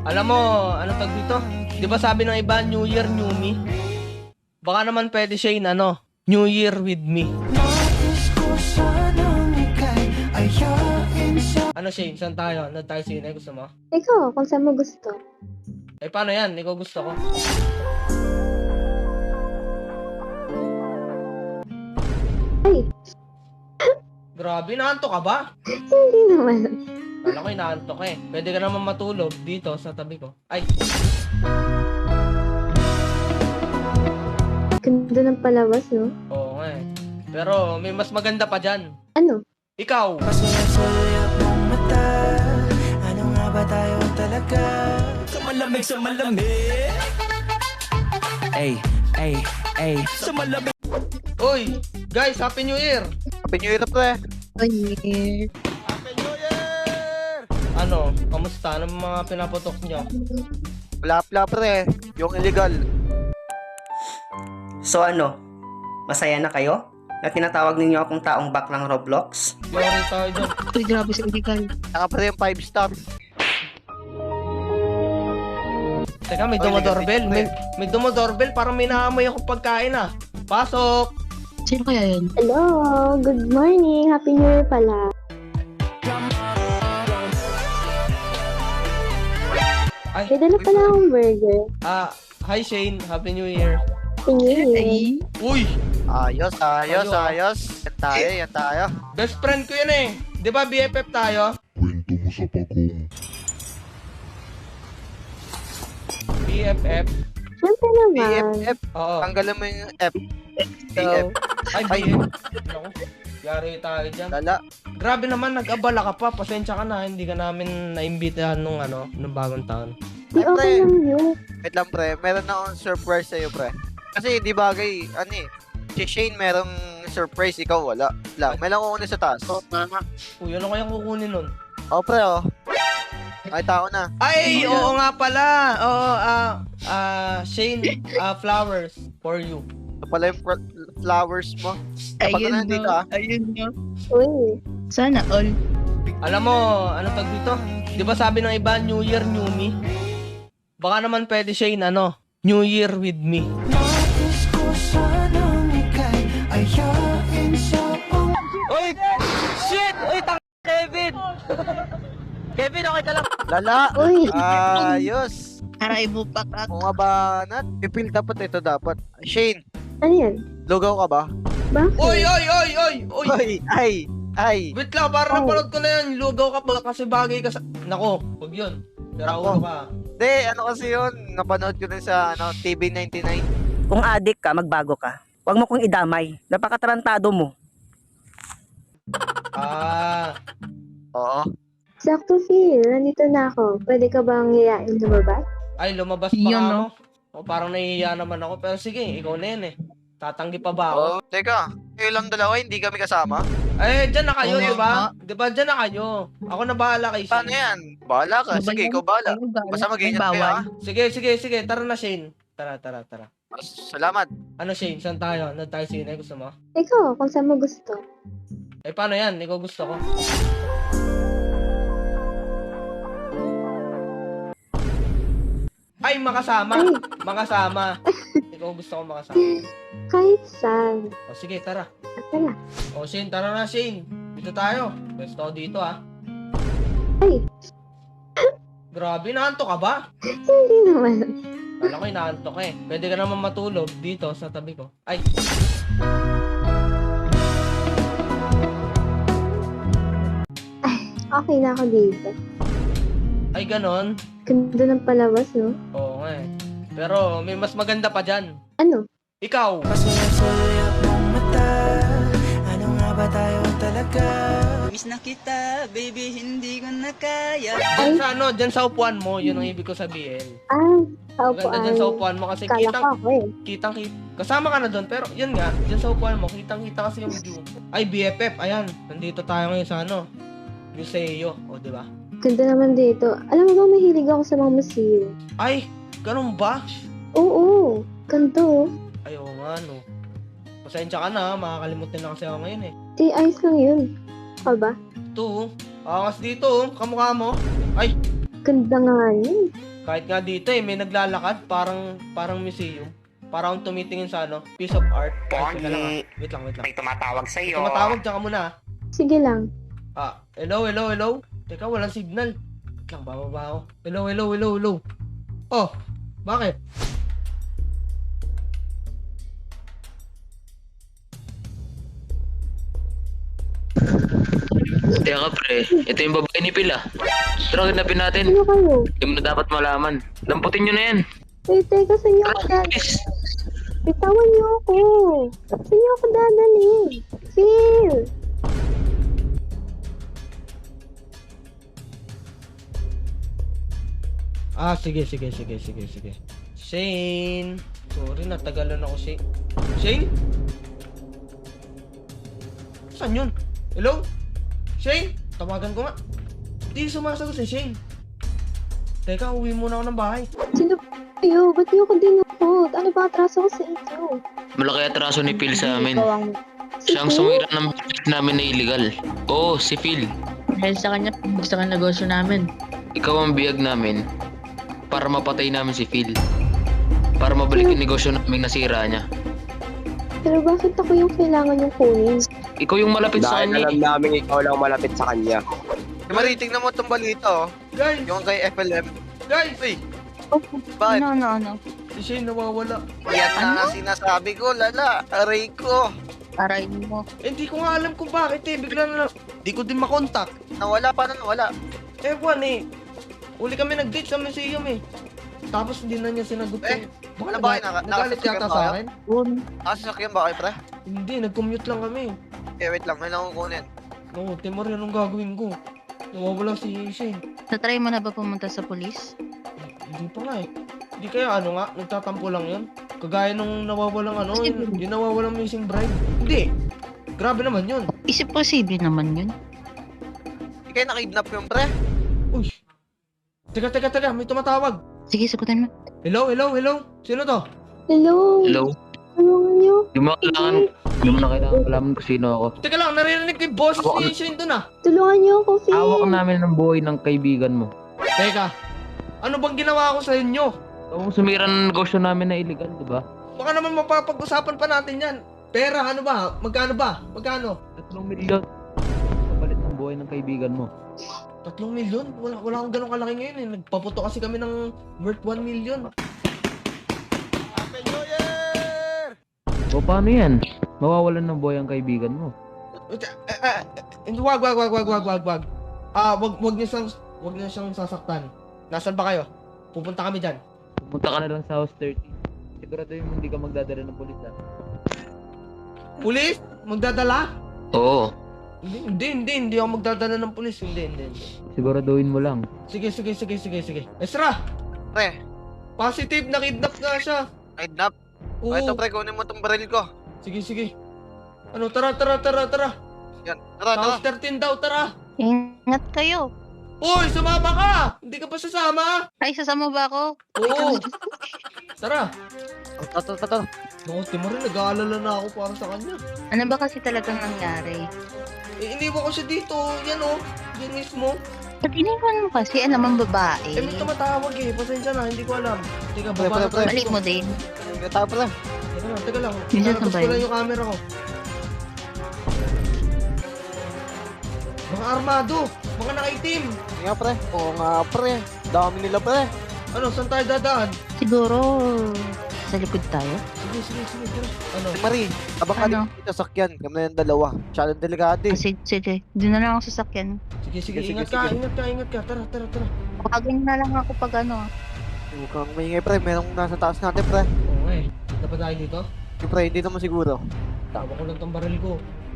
Alam mo, ano tag dito? Di ba sabi ng iba, New Year, New Me? Baka naman pwede Shane, New Year with me. Ano Shane, saan tayo? Ano tayo sine? Gusto mo? Ikaw, kung saan mo gusto. Eh paano yan? Ikaw gusto ko. Ay, Grabe, naantok ka ba? hindi naman. Kala ko inaantok eh. Pwede ka naman matulog dito sa tabi ko. Ay, Ganda ng palabas, no? oo nga eh. Pero may mas maganda pa dyan. Ano? Ikaw! Pasuyap-suyap ng mata. Ano nga ba tayo talaga? Sa malamig. Ay, sa malamig. Uy! Guys, Happy New Year! Happy New Year, pre. Happy New Year! Ano? Kamusta? Anong mga pinaputok nyo? Wala, pre. Yung illegal. So ano, masaya na kayo? Na tinatawag ninyo akong taong baklang Roblox? Sorry tayo dyan. Uy, grabe sa illegal. Saka pre yung 5 star. Teka, may Oy, dumodoorbell. negative, May dumodoorbell. Parang may naamoy akong pagkain ah. Pasok! Sino kaya yan? Hello, good morning. Happy New Year pala. Ay, May dala pala akong burger. hi Shane. Happy New Year. Happy New Year. Uy! Ayos. Ayo, Yan tayo. Best friend ko yan eh. Di ba BFF tayo? Kwento mo sa pagong. BFF? Siyempre naman. BFF. Oo. Tanggalin mo yung F. So, BF. ay, BF. Naku, yari tayo dyan. Lala. Grabe naman, nag-abala ka pa. Pasensya ka na, hindi ka namin naimbitahan nung bagong taon. Di okay lang yun. Wait lang, pre. Meron na akong surprise sa'yo, pre. Kasi di bagay, si Shane merong surprise, ikaw wala. Lang, may lang kukunin sa taas. Uy, ano kayang kukunin nun? Pre, Nakita ko na. Ay, oo nga pala. Oo, Shane, flowers for you. Ito pala yung flowers mo. Kapag Ayun nandito, no. Ayun no. Uy, Sana all. Alam mo, ano tag dito? Di ba sabi ng iba, New Year, New Me? Baka naman pwede Shane, New Year with me. Uy! Shit! Uy, Kevin! Kevin, okay ka lang? Lala. uy. Ayos. Aray mo pakat. Kung nga ba, pipil dapat ito dapat. Shane, Ano yan? lugaw ka ba? Bakit? Uy! Uy! Ay. Wait lang, parang napanood ko na yan. Lugaw ka ba kasi bagay ka sa... Nako, huwag yun. Daraulo ka. Hindi, kasi yun, napanood ko din sa TV99. Kung adik ka, magbago ka. Huwag mo kong idamay. Napakatarantado mo. Oo. Sakto, Phil. Nandito na ako. Pwede ka bang hiyain lumabas? Ay, lumabas pa Yun, ka, no? O, parang nahihiya naman ako. Pero sige, ikaw na yan eh. Tatanggi pa ba ako? Teka, kayo lang dalawa, hindi kami kasama? Eh, dyan na kayo, Oo di ba? nga. Di ba, dyan na kayo. Ako na bahala kay Paano Shane. yan? Bahala ka. Ano ba Sige, yan? ikaw bahala. Ayun, bawal. Basta mag-ingat Ay, kayo, bawal. ha? Sige. Tara na, Shane. Tara. Salamat. Ano, Shane? Saan tayo? Ano tayo sine? Gusto mo? Ikaw, kung saan mo gusto. Eh, paano yan? Ikaw gusto ko. Ay, makasama. Ay. Makasama. Ikaw gusto ko makasama. Kahit saan. O, sige, tara. Tara. O, Shane, tara na, Shane. Dito tayo. Pwesto ako dito, ha. Ay, Grabe, naantok ka ba? hindi naman. Kala ko inaantok eh. Pwede ka naman matulog dito sa tabi ko. Ay, Okay na ako dito. ay ganon. Ganda ng palabas, no? Oo nga eh. Pero may mas maganda pa dyan. Ano? Ikaw! Pasuyap-suyap ng mata. Ano nga ba tayo talaga? Miss na kita, baby, hindi ko na kaya. Dyan sa dyan sa upuan mo, yun ang ibig ko sabihin. Sa Maganda dyan sa upuan mo kasi Kala ko ako eh. kitang kasama ka na doon pero yun nga, dyan sa upuan mo, kitang kita kasi yung view. Ay, BFF, ayan, nandito tayo ngayon sa museo, o di ba? Ganda naman dito. Alam mo ba, mahilig ako sa mga museum. Ay, ganun ba? Oo, ganito. Ay, oo nga, no. Pasensya ka na, makakalimutan na kasi ako ngayon eh. Di, ayos lang yun. Ka ba? Ito, angas dito, kamukha mo. Ay, Ganda nga yun. Kahit nga dito may naglalakad, parang museum. Parang tumitingin sa piece of art. Ay, teka lang, Wait lang. May tumatawag May sa'yo. tumatawag, tsaka muna. Sige lang. Hello? Teka, walang signal. Wait lang, bababa ako. Hello? Oh, bakit? Teka pre, ito yung babae ni Pil ah. Tara, kidnapin natin. Sino kayo? Hindi mo na dapat malaman. Lamputin nyo na yan. Teka, saan niyo ako dadalhin? Please. Bitawan niyo ako. Saan niyo ako dadalhin? Phil! Sige. Shane! Sorry, natagalan ako, Shane. Shane? Saan yun? Hello? Shane? Tawagan ko nga. Di sumasagot si Shane. Teka, uwi muna ako ng bahay. Sino kayo? Ba't niyo ako dinukot? Ano ba atraso ko sa inyo? Malaki atraso ni Phil sa amin. Ikaw ang... Siyang sumira ng business namin na illegal. Oo, si Phil. Dahil sa kanya, gusto ka negosyo namin. Ikaw ang biyag namin para mapatay namin si Phil. Para mabalik yung negosyo namin nasira niya. Pero bakit ako yung kailangan yung kunin? Ikaw yung malapit sa kanya. namin ikaw lang malapit sa kanya. Mari, tingnan mo itong balita, oh. Guys! Yung kay FLM. Guys! Uy, Oh, bakit? ano? Si Shane nawawala. Yan na nga sinasabi ko, lala. Aray ko. Aray mo. Hindi ko nga alam kung bakit bigla na lang. Di ko din makontak. Nawala, paano nawala? Ewan Uli kami nag-date sa museum Tapos hindi na niya sinagot Eh, Baka ano ba yun? nagalit Nakasasakyan yata ba sa kayo? akin. Sasakyan ba kayo, pre? Hindi, nag-commute lang kami. Wait lang, may lang kukunin. Oo, Timor, yun ang gagawin ko. Nawawala si Shane. Natry mo na ba pumunta sa polis? Hindi pa nga Hindi kaya nagtatampo lang yun? Kagaya nung nawawalang yung nawawalang missing bride. Hindi. Grabe naman yun. Isip posible naman yun. Hindi kayo nakidnap yung pre? Uy. Teka, may tumatawag. Sige, sagutin mo. Hello? Sino to? Hello? Hello? Tulungan niyo. Hindi mo na kailangan malaman kung sino ako. Teka lang, naririnig ko yung boses ni Shane dun Tulungan niyo ako, Phil. Hawak namin ng buhay ng kaibigan mo. Teka, ano bang ginawa ko sa inyo? Ikaw ang sumira ng negosyo namin na illegal, di ba? Baka naman mapapag-usapan pa natin yan. Pera, ano ba? Magkano ba? Magkano? 3 milyon. Kapalit ng buhay ng kaibigan mo. 3 milyon? Wala akong ganun kalaki ngayon Nagpaputo kasi kami ng worth 1 million. Happy New Year! O paano yan? Mawawalan ng buhay ang kaibigan mo. Wag. Wag niyo siyang sasaktan. Nasaan ba kayo? Pupunta kami dyan. Pumunta ka na lang sa house 30. Sigurado yung hindi ka magdadala ng pulis ha. Pulis? Magdadala? Oo. Hindi ako magdadala ng pulis. Hindi. Siguraduhin mo lang. Sige. Ezra! Pre, Positive, nakidnap nga siya. kidnap. Oo. Ito pre, kunin mo itong baril ko. Sige. Ano, tara. Yan, tara. House 13 daw, tara. Ingat kayo. Uy, sumama ka! Hindi ka pa sasama? Ay, sasama ba ako? Oo. Tara. Tara. Naku, Timor, nag-aalala na ako para sa kanya. Ano ba kasi talagang nangyari? Iniwan ko siya dito. Yan Yan mismo. Pag iniwan mo kasi, alam ang babae. May tumatawag Pasensya na, hindi ko alam. Teka, Pre, baba na pre. tayo. Balik mo din. Tara pre. Teka lang. Minsan Lalabas ba ko yun? lang yung camera ko. Mga armado. Mga nakaitim. Nga pre. Oo nga pre. Dami nila pre. Ano, saan tayo dadaan? Siguro, sa likod tayo? Sige, tara. Ano? Si Marie, abang ka Ano? dito sakyan. Kami na yung dalawa. Masyadong delikado eh. Sige. Doon na lang ako sasakyan. Sige, Sige, ingat ka. Tara. Pagagin na lang ako pag ano. Huwag kang maingay pre. Merong nasa taas natin pre. Oo Punta pa tayo dito? Yung pre, hindi naman siguro. Tama ko lang tong baril ko.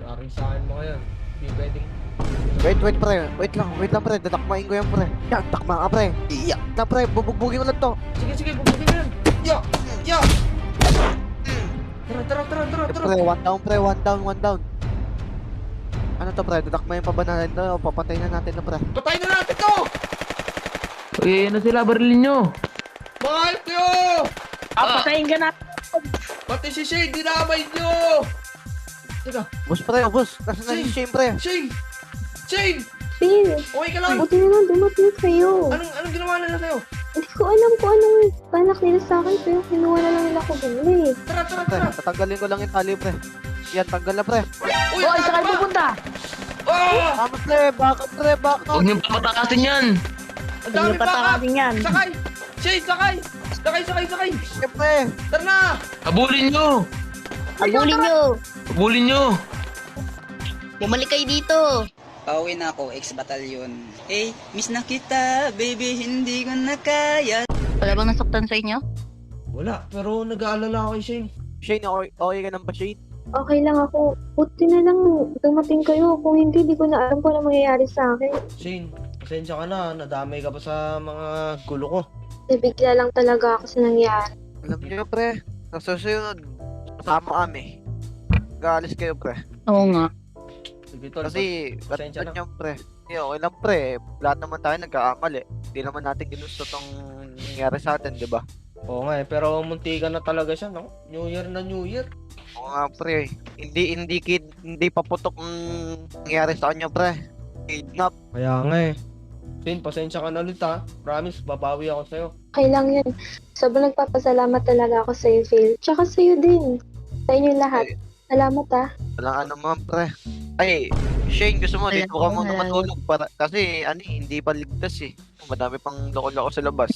Yaring sa akin mo kaya. Hindi pwedeng. Wait pre. Wait lang pre. Dadakmain ko yan pre. Yan, takma ka pre. Iyak na pre. Bubugbugin ulit to. Sige, bubugin mo yan. Yo! Tara. Pre, one down. Ano to pre? Dadakmain pa ba natin to? O papatay na natin to pre? Patayin na natin to! Uy, ano sila? Barilin nyo! Mga help nyo! Papatayin ka na! Pati si Shane, dinamay nyo! Teka, Boss pre, boss. Nasaan na si Shane pre? Shane! Phil, Okay ka lang. buti na lang dumating sa'yo. Anong ginawa nila sa'yo? Hindi ko alam kung anong balak nila sa akin, pero kinuha na lang nila ako bumili. Tara, tara, Pre, tara. tatanggalin ko lang yung tali, pre. Yan, tanggal na, pre. Uy, Boy, ang saan dami kayo pa. pupunta? Ah! Tama, pre. Backup, pre. Backup. Huwag niyong papatakasin yan. Ang dami Hindi pa. patakasin yan. Sakay! Shane, sakay! Sakay! Siyempre. Tara na! Habulin nyo. Abulin nyo. Habulin nyo. Bumalik kayo dito. Pauwi na ako, ex-batalyon. Hey, miss na kita, baby, hindi ko na kaya. Wala bang nasaktan sa inyo? Wala, pero nag-aalala ako kay Shane. Shane, okay ka lang ba, Shane? Okay lang ako. Buti na lang dumating kayo. Kung hindi, di ko na alam kung ano mangyayari sa akin. Shane, pasensya ka na. Nadamay ka pa sa mga gulo ko. Nabigla lang talaga ako sa nangyari. Alam niyo, pre. Sa susunod, kasama kami. Galis kayo, pre. Oo nga. Sige, tol. Kasi, pasensya ba't na. yan, pre? Okay lang, pre. Lahat naman tayo nagkakamali. Hindi naman natin ginusto tong nangyari sa atin, di ba? Oo nga eh, pero muntikan na talaga siya, no? New Year na New Year. Oo nga, pre. Hindi paputok ang nangyari sa kanya, pre. Kidnap. Kaya nga eh. Shane, pasensya ka na ulit ha. Promise, babawi ako sa'yo. Okay lang yan. Sobrang nagpapasalamat talaga ako sa'yo, Phil. Tsaka sa'yo din. Sa inyo lahat. Salamat ah. Walang ano man, pre. Ay, Shane, gusto mo, dito ka muna Wala. matulog. Kasi, hindi pa ligtas eh. Madami pang loko-loko sa labas.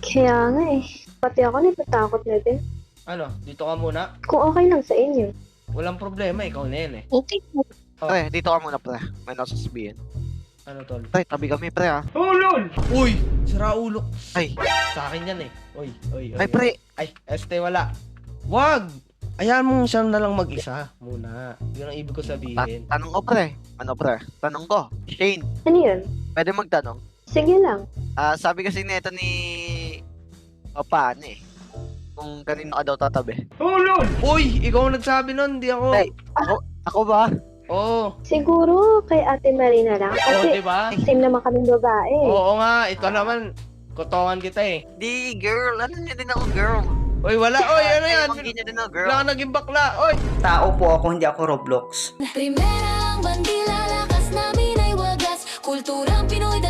Kaya nga eh. Pati ako natatakot na din. Ano, dito ka muna? Kung okay lang sa inyo. Walang problema, ikaw na yan eh. Okay. Pre, dito ka muna, pre. May nasasabihin. Ano tol? Pre, tabi kami, pre, ha. Uy! Sira ulo. Ay, Sa akin yan eh. Uy. ay, pre. Ay, wala. Wag! Ayan mo siya na lang mag-isa muna. Yun ang ibig ko sabihin. Tanong ko, pre. Ano, pre? Tanong ko. Shane, Ano yun? pwede magtanong? Sige lang. Sabi kasi nito ni Papa, ano eh. Kung kanino ka daw tatabi. Uy! Ikaw ang nagsabi nun, hindi ako. Ay, ako ba? Oo. Siguro kay Ate Marina lang. Oo, Kasi diba? same naman kaming babae. Oo nga, ito naman. Kotongan kita eh. Di, girl. Ano niya din ako, girl? Uy, wala. Uy, ano yan? Hindi niya din ako, girl. Wala ka naging bakla. Uy! Tao po ako, hindi ako Roblox. Primerang bandila, lakas namin ay wagas. Kulturang Pinoy,